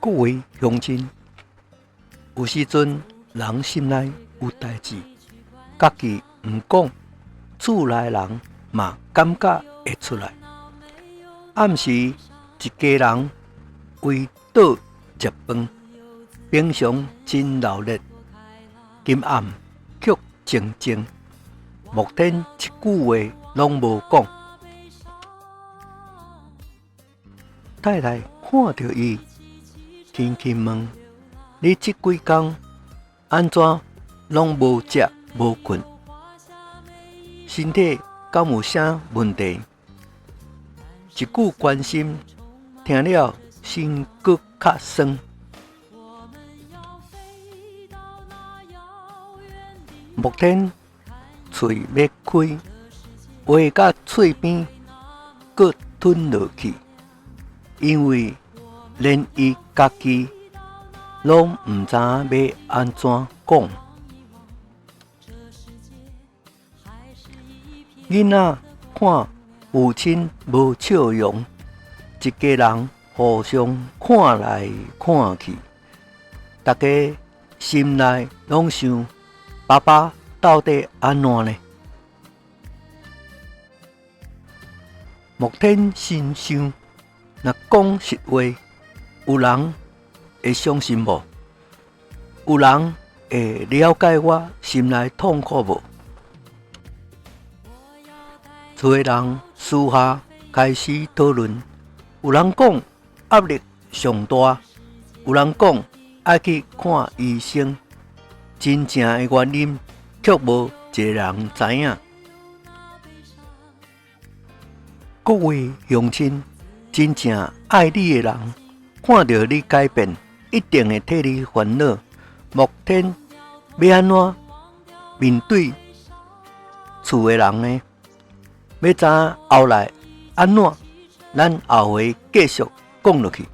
各位乡亲，有时阵人心内有代志，家己毋讲，厝内人嘛感觉会出来。暗时一家人围桌食饭，平常真热闹，今暗却静静，目天一句话拢无讲。太太看到伊，轻轻问：“你这几天安怎拢无食无困？身体敢有啥问题？”一句关心，听了心搁较酸。目天嘴要开，话甲嘴边搁吞落去，因为连伊家己拢毋知要安怎讲。囡仔看父亲无笑容，一家人互相看来看去，大家心内拢想：爸爸到底安怎呢？目天心想：若讲实话，有人会相信无？有人会了解我心内痛苦无？厝的人私下开始讨论，有人讲压力上大，有人讲爱去看医生，真正的原因却无一个人知影。各位乡亲，真正爱你的人，看到你改变，一定会替你烦恼。目天要安怎面对厝的人呢？要知后来安怎？咱后回继续讲落去。